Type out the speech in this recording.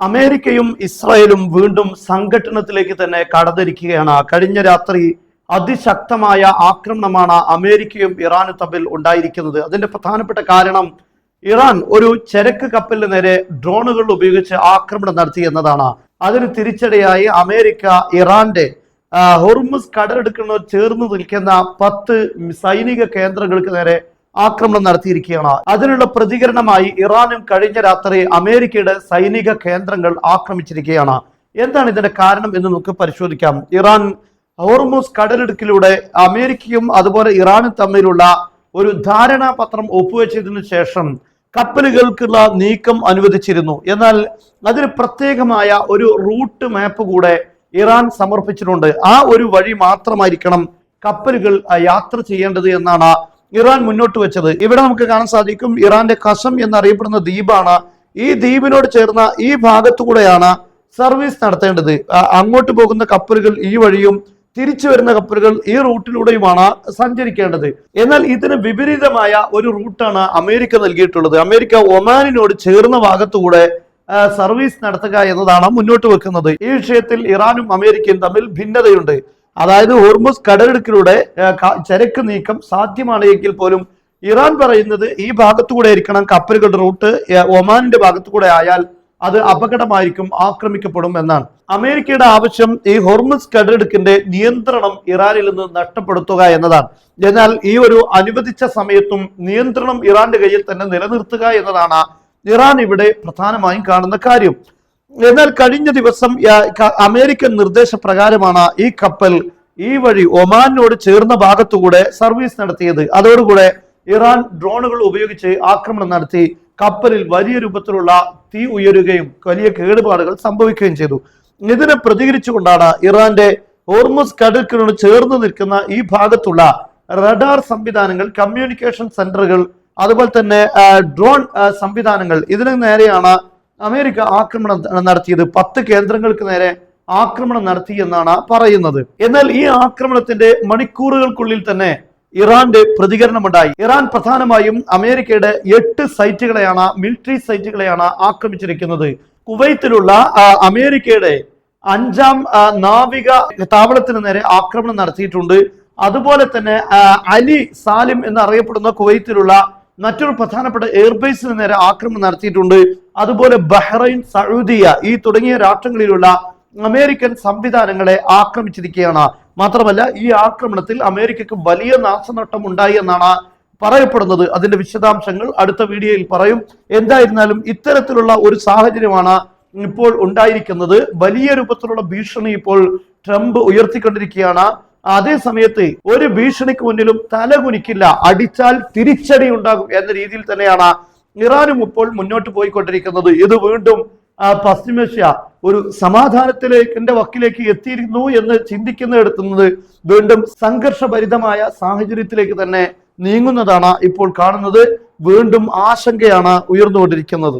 അമേരിക്കയും ഇസ്രായേലും വീണ്ടും സംഘട്ടനത്തിലേക്ക് തന്നെ കടന്നിരിക്കുകയാണ്. കഴിഞ്ഞ രാത്രി അതിശക്തമായ ആക്രമണമാണ് അമേരിക്കയും ഇറാനും തമ്മിൽ ഉണ്ടായിരിക്കുന്നത്. അതിന്റെ പ്രധാനപ്പെട്ട കാരണം ഇറാൻ ഒരു ചരക്ക് കപ്പലിന് നേരെ ഡ്രോണുകൾ ഉപയോഗിച്ച് ആക്രമണം നടത്തി എന്നതാണ്. അതിന് തിരിച്ചടിയായി അമേരിക്ക ഇറാന്റെ ഹോർമുസ് കടലെടുക്കുന്നവർ ചേർന്ന് നിൽക്കുന്ന 10 സൈനിക കേന്ദ്രങ്ങൾക്ക് നേരെ ആക്രമണം നടത്തിയിരിക്കുകയാണ്. അതിനുള്ള പ്രതികരണമായി ഇറാനും കഴിഞ്ഞ രാത്രി അമേരിക്കയുടെ സൈനിക കേന്ദ്രങ്ങൾ ആക്രമിച്ചിരിക്കുകയാണ്. എന്താണ് ഇതിന്റെ കാരണം എന്ന് നമുക്ക് പരിശോധിക്കാം. ഇറാൻ ഹോർമുസ് കടലിടുക്കിലൂടെ അമേരിക്കയും അതുപോലെ ഇറാനും തമ്മിലുള്ള ഒരു ധാരണാപത്രം ഒപ്പുവെച്ചതിനു ശേഷം കപ്പലുകൾക്കുള്ള നീക്കം അനുവദിച്ചിരുന്നു. എന്നാൽ അതിന് പ്രത്യേകമായ ഒരു റൂട്ട് മാപ്പ് കൂടെ ഇറാൻ സമർപ്പിച്ചിട്ടുണ്ട്. ആ ഒരു വഴി മാത്രമായിരിക്കണം കപ്പലുകൾ യാത്ര ചെയ്യേണ്ടത് എന്നാണ് ഇറാൻ മുന്നോട്ട് വെച്ചത്. ഇവിടെ നമുക്ക് കാണാൻ സാധിക്കും, ഇറാന്റെ ഖസം എന്നറിയപ്പെടുന്ന ദ്വീപാണ്. ഈ ദ്വീപിനോട് ചേർന്ന ഈ ഭാഗത്തുകൂടെയാണ് സർവീസ് നടത്തേണ്ടത്. അങ്ങോട്ട് പോകുന്ന കപ്പലുകൾ ഈ വഴിയും തിരിച്ചു വരുന്ന കപ്പലുകൾ ഈ റൂട്ടിലൂടെയുമാണ് സഞ്ചരിക്കേണ്ടത്. എന്നാൽ ഇതിന് വിപരീതമായ ഒരു റൂട്ടാണ് അമേരിക്ക നൽകിയിട്ടുള്ളത്. അമേരിക്ക ഒമാനിനോട് ചേർന്ന ഭാഗത്തുകൂടെ സർവീസ് നടത്തുക എന്നതാണ് മുന്നോട്ട് വെക്കുന്നത്. ഈ വിഷയത്തിൽ ഇറാനും അമേരിക്കയും തമ്മിൽ ഭിന്നതയുണ്ട്. അതായത് ഹോർമുസ് കടലിടുക്കിലൂടെ ചരക്ക് നീക്കം സാധ്യമാണ് എങ്കിൽ പോലും ഇറാൻ പറയുന്നത് ഈ ഭാഗത്തുകൂടെ ആയിരിക്കണം കപ്പലുകളുടെ റൂട്ട്. ഒമാനിന്റെ ഭാഗത്തുകൂടെ ആയാൽ അത് അപകടമായിരിക്കും, ആക്രമിക്കപ്പെടും എന്നാണ്. അമേരിക്കയുടെ ആവശ്യം ഈ ഹോർമുസ് കടലിടുക്കിന്റെ നിയന്ത്രണം ഇറാനിൽ നിന്ന് നഷ്ടപ്പെടുത്തുക എന്നതാണ്. എന്നാൽ ഈ ഒരു അനുവദിച്ച സമയത്തും നിയന്ത്രണം ഇറാന്റെ കയ്യിൽ തന്നെ നിലനിർത്തുക എന്നതാണ് ഇറാൻ ഇവിടെ പ്രധാനമായും കാണുന്ന കാര്യം. എന്നാൽ കഴിഞ്ഞ ദിവസം അമേരിക്കൻ നിർദ്ദേശപ്രകാരമാണ് ഈ കപ്പൽ ഈ വഴി ഒമാനിനോട് ചേർന്ന ഭാഗത്തുകൂടെ സർവീസ് നടത്തിയത്. അതോടുകൂടെ ഇറാൻ ഡ്രോണുകൾ ഉപയോഗിച്ച് ആക്രമണം നടത്തി കപ്പലിൽ വലിയ രൂപത്തിലുള്ള തീ ഉയരുകയും വലിയ കേടുപാടുകൾ സംഭവിക്കുകയും ചെയ്തു. ഇതിനെ പ്രതികരിച്ചുകൊണ്ടാണ് ഇറാന്റെ ഹോർമുസ് കടലിനോട് ചേർന്ന് നിൽക്കുന്ന ഈ ഭാഗത്തുള്ള റഡാർ സംവിധാനങ്ങൾ, കമ്മ്യൂണിക്കേഷൻ സെന്ററുകൾ, അതുപോലെ തന്നെ ഡ്രോൺ സംവിധാനങ്ങൾ, ഇതിന് നേരെയാണ് അമേരിക്ക ആക്രമണം നടത്തിയത്. 10 കേന്ദ്രങ്ങൾക്ക് നേരെ ആക്രമണം നടത്തി എന്നാണ് പറയുന്നത്. എന്നാൽ ഈ ആക്രമണത്തിന്റെ മണിക്കൂറുകൾക്കുള്ളിൽ തന്നെ ഇറാന്റെ പ്രതികരണമുണ്ടായി. ഇറാൻ പ്രധാനമായും അമേരിക്കയുടെ 8 സൈറ്റുകളെയാണ്, മിലിറ്ററി സൈറ്റുകളെയാണ് ആക്രമിച്ചിരിക്കുന്നത്. കുവൈത്തിലുള്ള അമേരിക്കയുടെ 5ാം നാവിക താവളത്തിന് നേരെ ആക്രമണം നടത്തിയിട്ടുണ്ട്. അതുപോലെ തന്നെ അലി സാലിം എന്നറിയപ്പെടുന്ന കുവൈത്തിലുള്ള മറ്റൊരു പ്രധാനപ്പെട്ട എയർബേസിന് നേരെ ആക്രമണം നടത്തിയിട്ടുണ്ട്. അതുപോലെ ബഹ്റൈൻ, സൗദിയ ഈ തുടങ്ങിയ രാഷ്ട്രങ്ങളിലുള്ള അമേരിക്കൻ സംവിധാനങ്ങളെ ആക്രമിച്ചിരിക്കുകയാണ്. മാത്രമല്ല ഈ ആക്രമണത്തിൽ അമേരിക്കക്ക് വലിയ നാശനഷ്ടം ഉണ്ടായി എന്നാണ് പറയപ്പെടുന്നത്. അതിന്റെ വിശദാംശങ്ങൾ അടുത്ത വീഡിയോയിൽ പറയും. എന്തായിരുന്നാലും ഇത്തരത്തിലുള്ള ഒരു സാഹചര്യമാണ് ഇപ്പോൾ ഉണ്ടായിരിക്കുന്നത്. വലിയ രൂപത്തിലുള്ള ഭീഷണി ഇപ്പോൾ ട്രംപ് ഉയർത്തിക്കൊണ്ടിരിക്കുകയാണ്. അതേ സമയത്ത് ഒരു ഭീഷണിക്ക് മുന്നിലും തലകുനിക്കില്ല, അടിച്ചാൽ തിരിച്ചടി ഉണ്ടാകും എന്ന രീതിയിൽ തന്നെയാണ് ഇറാനും ഇപ്പോൾ മുന്നോട്ട് പോയിക്കൊണ്ടിരിക്കുന്നത്. ഇത് വീണ്ടും പശ്ചിമേഷ്യ ഒരു സമാധാനത്തിലേക്ക് വക്കിലേക്ക് എത്തിയിരുന്നു എന്ന് ചിന്തിക്കുന്നിടത്തുന്നത് വീണ്ടും സംഘർഷഭരിതമായ സാഹചര്യത്തിലേക്ക് തന്നെ നീങ്ങുന്നതാണ് ഇപ്പോൾ കാണുന്നത്. വീണ്ടും ആശങ്കയാണ് ഉയർന്നുകൊണ്ടിരിക്കുന്നത്.